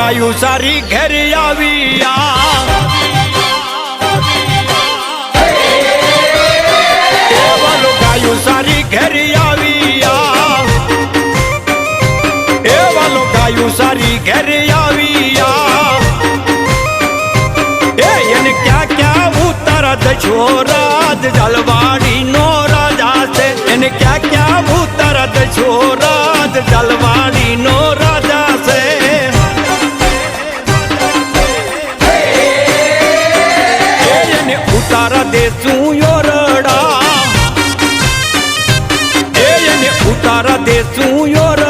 ગાયું સારી ઘેર આવિયા એવાલો ગાયું સારી ઘેર આવિયા એવાલો ગાયું સારી ઘેર આવિયા એને ક્યાં ક્યાં ઉતારા દશો રાજ જલવાડી નો રાજા છે એને ક્યાં ક્યાં ઉતારા દશો રાજ જલવાડી નો રાજા છે એને ઉતારા દેશું યોરડા એને ઉતારા દેશું યોર